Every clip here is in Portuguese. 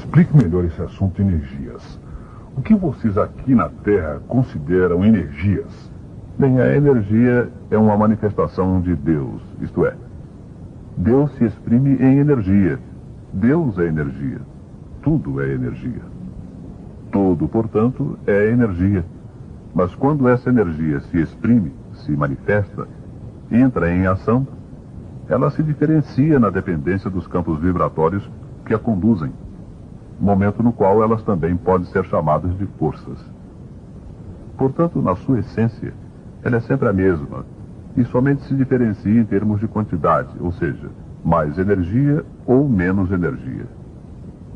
explique melhor esse assunto de energias. O que vocês aqui na Terra consideram energias? Bem, a energia é uma manifestação de Deus, isto é, Deus se exprime em energia. Deus é energia. Tudo é energia. Tudo, portanto, é energia. Mas quando essa energia se exprime, se manifesta, entra em ação, ela se diferencia na dependência dos campos vibratórios que a conduzem, momento no qual elas também podem ser chamadas de forças. Portanto, na sua essência, ela é sempre a mesma, e somente se diferencia em termos de quantidade, ou seja, mais energia ou menos energia.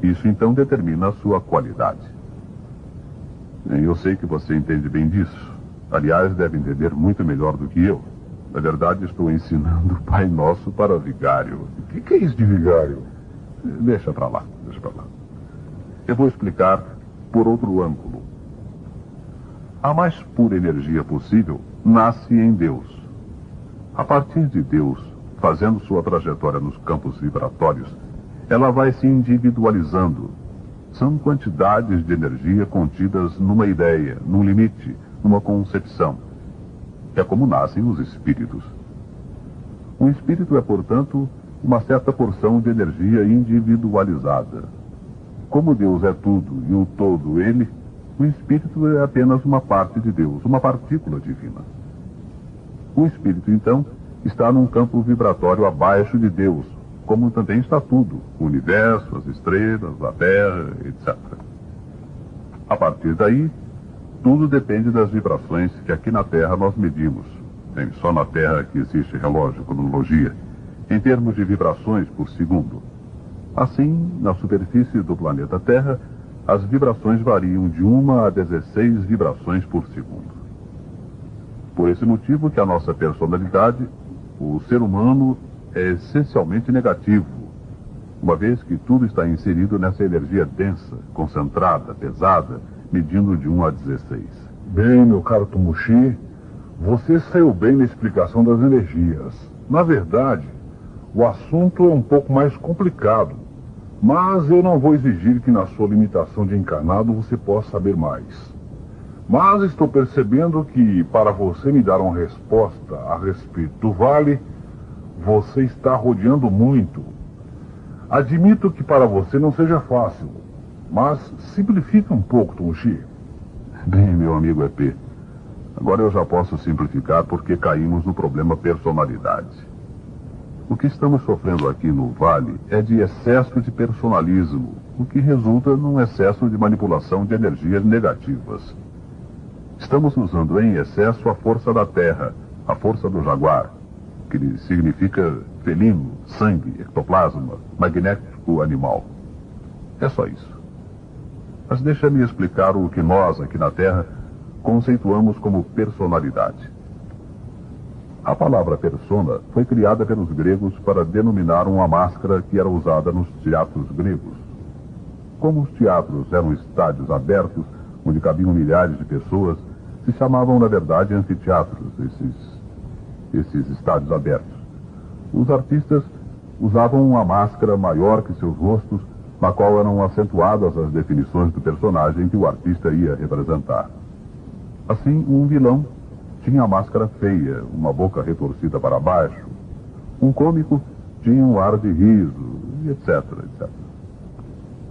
Isso então determina a sua qualidade. Eu sei que você entende bem disso. Aliás, deve entender muito melhor do que eu. Na verdade, estou ensinando o Pai Nosso para vigário. O que é isso de vigário? Deixa para lá, deixa para lá. Eu vou explicar por outro ângulo. A mais pura energia possível nasce em Deus. A partir de Deus, fazendo sua trajetória nos campos vibratórios, ela vai se individualizando. São quantidades de energia contidas numa ideia, num limite, numa concepção. É como nascem os espíritos. Um espírito é, portanto, uma certa porção de energia individualizada. Como Deus é tudo e o todo ele, o espírito é apenas uma parte de Deus, uma partícula divina. O espírito, então, está num campo vibratório abaixo de Deus, como também está tudo, o universo, as estrelas, a terra, etc. A partir daí, tudo depende das vibrações que aqui na Terra nós medimos. Tem só na Terra que existe relógio, cronologia, em termos de vibrações por segundo. Assim, na superfície do planeta Terra, as vibrações variam de 1 a 16 vibrações por segundo. Por esse motivo que a nossa personalidade, o ser humano, é essencialmente negativo, uma vez que tudo está inserido nessa energia densa, concentrada, pesada, medindo de 1 a 16. Bem, meu caro Tumushi, você saiu bem na explicação das energias. Na verdade, o assunto é um pouco mais complicado, mas eu não vou exigir que na sua limitação de encarnado você possa saber mais. Mas estou percebendo que, para você me dar uma resposta a respeito do vale, você está rodeando muito. Admito que para você não seja fácil, mas simplifica um pouco, Tumushi. Bem, meu amigo EP, agora eu já posso simplificar porque caímos no problema personalidade. O que estamos sofrendo aqui no Vale é de excesso de personalismo, o que resulta num excesso de manipulação de energias negativas. Estamos usando em excesso a força da terra, a força do jaguar, que significa felino, sangue, ectoplasma, magnético animal. É só isso. Mas deixa-me explicar o que nós, aqui na Terra, conceituamos como personalidade. A palavra persona foi criada pelos gregos para denominar uma máscara que era usada nos teatros gregos. Como os teatros eram estádios abertos, onde cabiam milhares de pessoas, se chamavam, na verdade, anfiteatros, esses estádios abertos. Os artistas usavam uma máscara maior que seus rostos, na qual eram acentuadas as definições do personagem que o artista ia representar. Assim, um vilão tinha a máscara feia, uma boca retorcida para baixo. Um cômico tinha um ar de riso, etc, etc.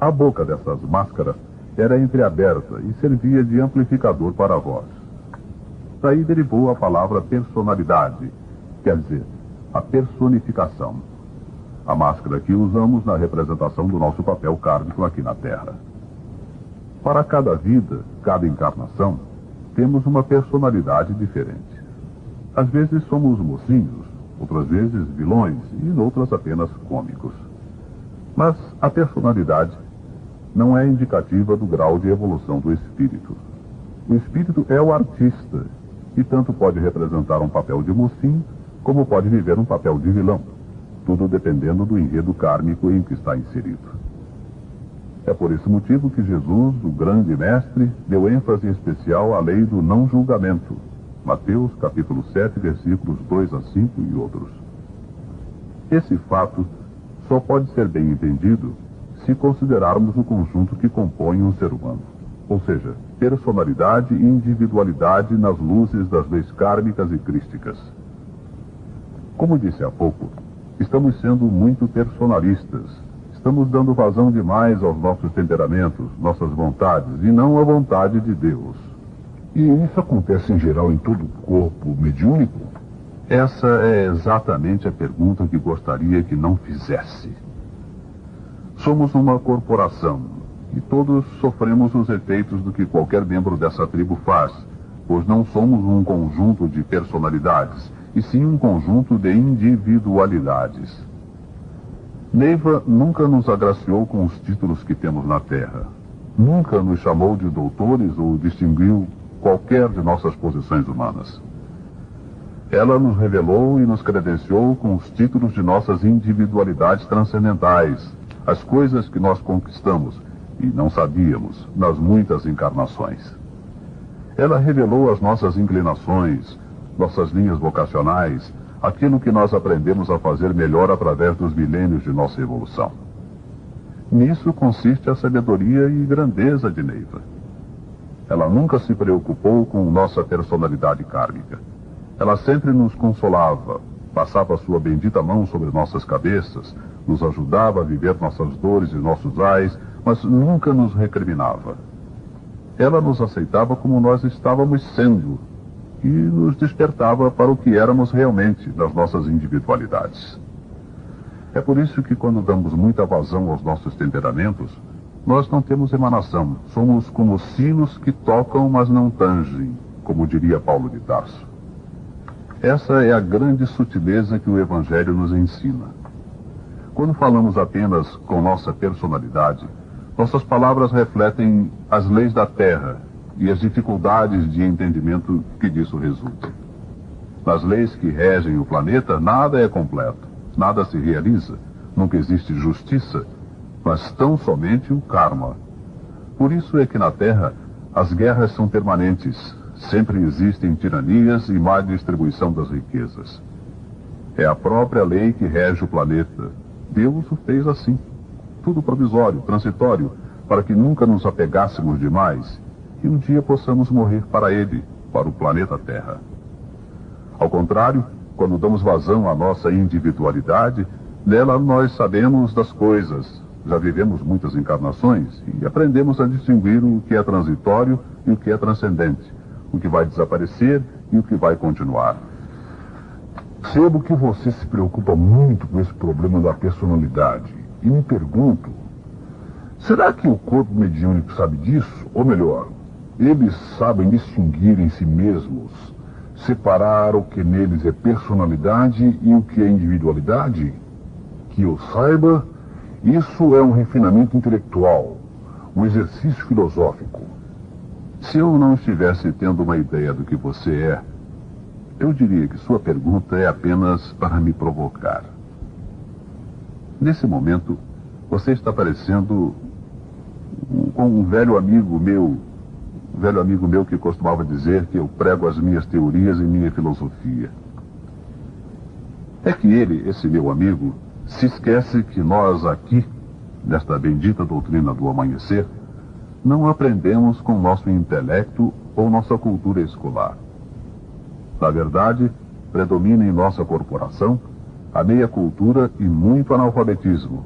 A boca dessas máscaras era entreaberta e servia de amplificador para a voz. Daí derivou a palavra personalidade, quer dizer, a personificação. A máscara que usamos na representação do nosso papel kármico aqui na Terra. Para cada vida, cada encarnação, temos uma personalidade diferente. Às vezes somos mocinhos, outras vezes vilões e em outras apenas cômicos. Mas a personalidade não é indicativa do grau de evolução do espírito. O espírito é o artista, e tanto pode representar um papel de mocinho, como pode viver um papel de vilão, tudo dependendo do enredo kármico em que está inserido. É por esse motivo que Jesus, o grande mestre, deu ênfase especial à lei do não julgamento. Mateus, capítulo 7, versículos 2 a 5 e outros. Esse fato só pode ser bem entendido se considerarmos o conjunto que compõe um ser humano. Ou seja, personalidade e individualidade nas luzes das leis kármicas e crísticas. Como disse há pouco, estamos sendo muito personalistas. Estamos dando vazão demais aos nossos temperamentos, nossas vontades, e não à vontade de Deus. E isso acontece em geral em todo o corpo mediúnico? Essa é exatamente a pergunta que gostaria que não fizesse. Somos uma corporação, e todos sofremos os efeitos do que qualquer membro dessa tribo faz, pois não somos um conjunto de personalidades, e sim um conjunto de individualidades. Neiva nunca nos agraciou com os títulos que temos na Terra. Nunca nos chamou de doutores ou distinguiu qualquer de nossas posições humanas. Ela nos revelou e nos credenciou com os títulos de nossas individualidades transcendentais, as coisas que nós conquistamos e não sabíamos nas muitas encarnações. Ela revelou as nossas inclinações, nossas linhas vocacionais, aquilo que nós aprendemos a fazer melhor através dos milênios de nossa evolução. Nisso consiste a sabedoria e grandeza de Neiva. Ela nunca se preocupou com nossa personalidade kármica. Ela sempre nos consolava, passava sua bendita mão sobre nossas cabeças, nos ajudava a viver nossas dores e nossos ais, mas nunca nos recriminava. Ela nos aceitava como nós estávamos sendo e nos despertava para o que éramos realmente nas nossas individualidades. É por isso que quando damos muita vazão aos nossos temperamentos, nós não temos emanação. Somos como sinos que tocam, mas não tangem, como diria Paulo de Tarso. Essa é a grande sutileza que o Evangelho nos ensina. Quando falamos apenas com nossa personalidade, nossas palavras refletem as leis da Terra e as dificuldades de entendimento que disso resultam. Nas leis que regem o planeta, nada é completo, nada se realiza, nunca existe justiça, mas tão somente o karma. Por isso é que na Terra as guerras são permanentes, sempre existem tiranias e má distribuição das riquezas. É a própria lei que rege o planeta. Deus o fez assim, tudo provisório, transitório, para que nunca nos apegássemos demais e um dia possamos morrer para ele, para o planeta Terra. Ao contrário, quando damos vazão à nossa individualidade, nela nós sabemos das coisas, já vivemos muitas encarnações e aprendemos a distinguir o que é transitório e o que é transcendente, o que vai desaparecer e o que vai continuar. Percebo que você se preocupa muito com esse problema da personalidade e me pergunto, será que o corpo mediúnico sabe disso? Ou melhor, eles sabem distinguir em si mesmos, separar o que neles é personalidade e o que é individualidade? Que eu saiba, isso é um refinamento intelectual, um exercício filosófico. Se eu não estivesse tendo uma ideia do que você é, eu diria que sua pergunta é apenas para me provocar. Nesse momento, você está parecendo com um velho amigo meu que costumava dizer que eu prego as minhas teorias e minha filosofia. É que ele, esse meu amigo, se esquece que nós aqui, nesta bendita doutrina do amanhecer, não aprendemos com nosso intelecto ou nossa cultura escolar. Na verdade, predomina em nossa corporação a meia cultura e muito analfabetismo.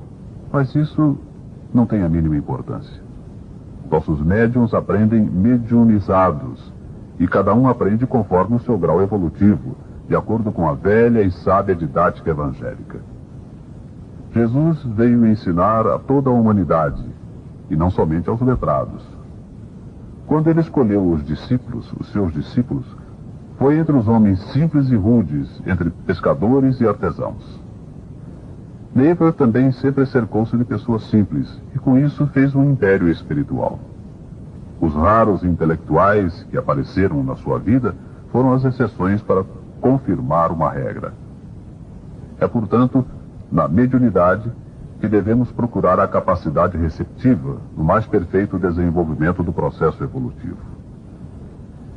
Mas isso não tem a mínima importância. Nossos médiuns aprendem mediunizados, e cada um aprende conforme o seu grau evolutivo, de acordo com a velha e sábia didática evangélica. Jesus veio ensinar a toda a humanidade, e não somente aos letrados. Quando ele escolheu os seus discípulos, foi entre os homens simples e rudes, entre pescadores e artesãos. Neiva também sempre cercou-se de pessoas simples, e com isso fez um império espiritual. Os raros intelectuais que apareceram na sua vida foram as exceções para confirmar uma regra. É, portanto, na mediunidade que devemos procurar a capacidade receptiva no mais perfeito desenvolvimento do processo evolutivo.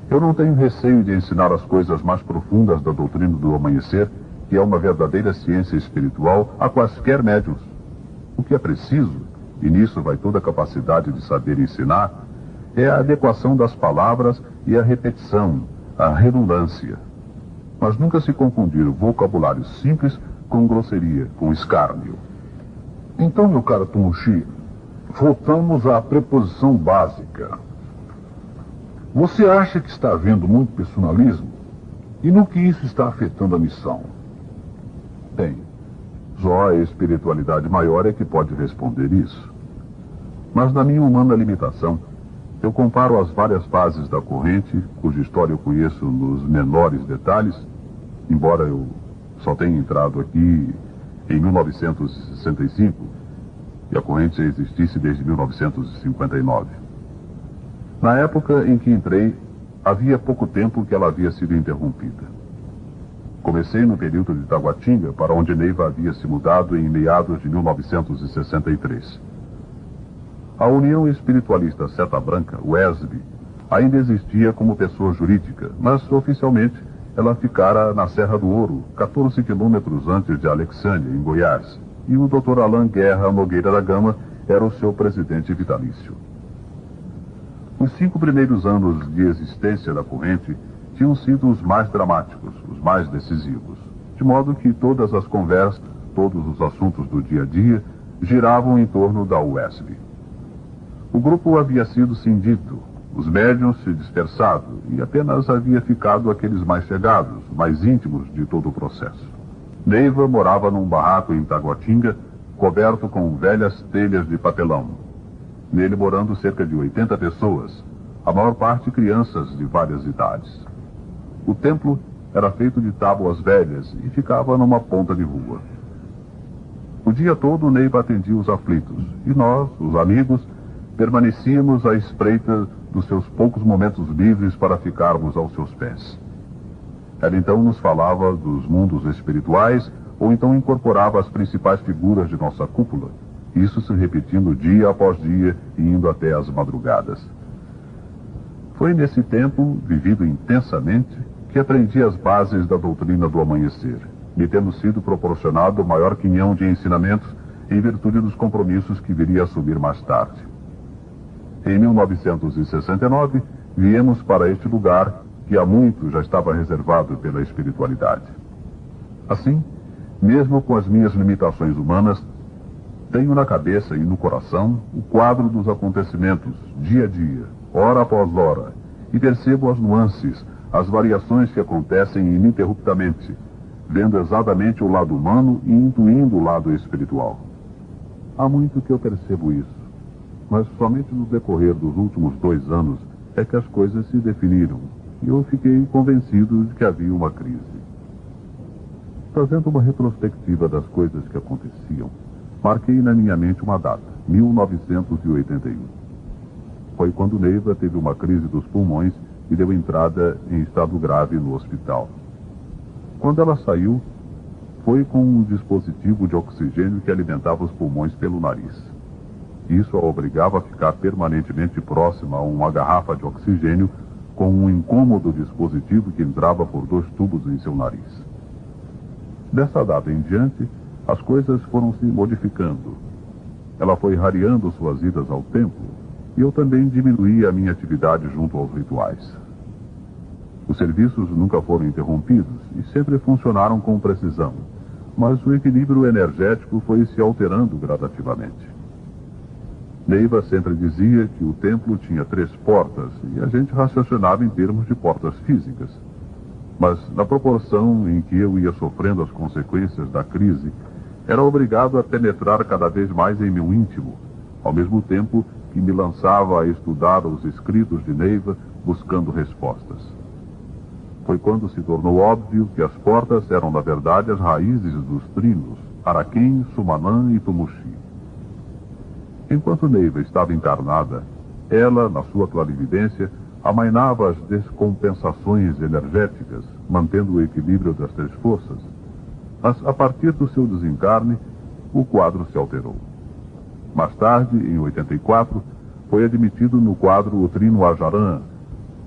Eu não tenho receio de ensinar as coisas mais profundas da doutrina do amanhecer, que é uma verdadeira ciência espiritual, a quaisquer médiuns. O que é preciso e nisso vai toda a capacidade de saber ensinar, é a adequação das palavras e a repetição, a redundância. Mas nunca se confundir o vocabulário simples com grosseria, com escárnio. Então, meu caro Tumushi, voltamos à preposição básica. Você acha que está havendo muito personalismo? E no que isso está afetando a missão? Tem. Só a espiritualidade maior é que pode responder isso. Mas na minha humana limitação, eu comparo as várias fases da corrente, cuja história eu conheço nos menores detalhes, embora eu só tenha entrado aqui em 1965, e a corrente já existisse desde 1959. Na época em que entrei, havia pouco tempo que ela havia sido interrompida. Comecei no período de Taguatinga, para onde Neiva havia se mudado em meados de 1963. A União Espiritualista Seta Branca, UESB, ainda existia como pessoa jurídica, mas oficialmente ela ficara na Serra do Ouro, 14 quilômetros antes de Alexânia, em Goiás, e o Dr. Alain Guerra Nogueira da Gama era o seu presidente vitalício. Os 5 primeiros anos de existência da corrente tinham sido os mais dramáticos, os mais decisivos, de modo que todas as conversas, todos os assuntos do dia a dia, giravam em torno da UESB. O grupo havia sido cindido, os médiuns se dispersado, e apenas havia ficado aqueles mais chegados, mais íntimos de todo o processo. Neiva morava num barraco em Taguatinga, coberto com velhas telhas de papelão. Nele morando cerca de 80 pessoas, a maior parte crianças de várias idades. O templo era feito de tábuas velhas e ficava numa ponta de rua. O dia todo Neiva atendia os aflitos, e nós, os amigos, permanecíamos à espreita dos seus poucos momentos livres para ficarmos aos seus pés. Ela então nos falava dos mundos espirituais, ou então incorporava as principais figuras de nossa cúpula, isso se repetindo dia após dia e indo até as madrugadas. Foi nesse tempo, vivido intensamente, que aprendi as bases da doutrina do amanhecer, me tendo sido proporcionado o maior quinhão de ensinamentos em virtude dos compromissos que viria a assumir mais tarde. Em 1969, viemos para este lugar que há muito já estava reservado pela espiritualidade. Assim, mesmo com as minhas limitações humanas, tenho na cabeça e no coração o quadro dos acontecimentos, dia a dia, hora após hora, e percebo as nuances, as variações que acontecem ininterruptamente, vendo exatamente o lado humano e intuindo o lado espiritual. Há muito que eu percebo isso. Mas somente no decorrer dos últimos 2 anos é que as coisas se definiram, e eu fiquei convencido de que havia uma crise. Fazendo uma retrospectiva das coisas que aconteciam, marquei na minha mente uma data, 1981. Foi quando Neiva teve uma crise dos pulmões e deu entrada em estado grave no hospital. Quando ela saiu, foi com um dispositivo de oxigênio que alimentava os pulmões pelo nariz. Isso a obrigava a ficar permanentemente próxima a uma garrafa de oxigênio com um incômodo dispositivo que entrava por 2 tubos em seu nariz. Dessa data em diante, as coisas foram se modificando. Ela foi rareando suas idas ao templo e eu também diminuí a minha atividade junto aos rituais. Os serviços nunca foram interrompidos e sempre funcionaram com precisão, mas o equilíbrio energético foi se alterando gradativamente. Neiva sempre dizia que o templo tinha 3 portas e a gente raciocinava em termos de portas físicas. Mas, na proporção em que eu ia sofrendo as consequências da crise, era obrigado a penetrar cada vez mais em meu íntimo, ao mesmo tempo que me lançava a estudar os escritos de Neiva buscando respostas. Foi quando se tornou óbvio que as portas eram, na verdade, as raízes dos trinos, Araquém, Sumanã e Tumushi. Enquanto Neiva estava encarnada, ela, na sua clarividência, amainava as descompensações energéticas, mantendo o equilíbrio das 3 forças. Mas, a partir do seu desencarne, o quadro se alterou. Mais tarde, em 84, foi admitido no quadro o trino Ajarã,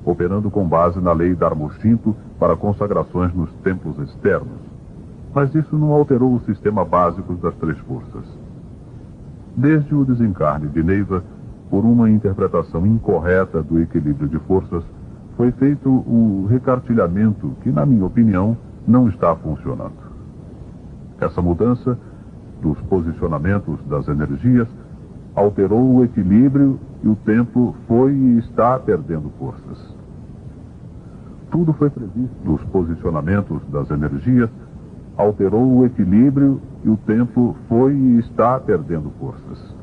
operando com base na lei Dharma-Shinto para consagrações nos templos externos. Mas isso não alterou o sistema básico das 3 forças. Desde o desencarne de Neiva, por uma interpretação incorreta do equilíbrio de forças, foi feito o recartilhamento que, na minha opinião, não está funcionando. Essa mudança dos posicionamentos das energias alterou o equilíbrio e o templo foi e está perdendo forças. Tudo foi previsto. Dos posicionamentos das energias alterou o equilíbrio e o templo foi e está perdendo forças.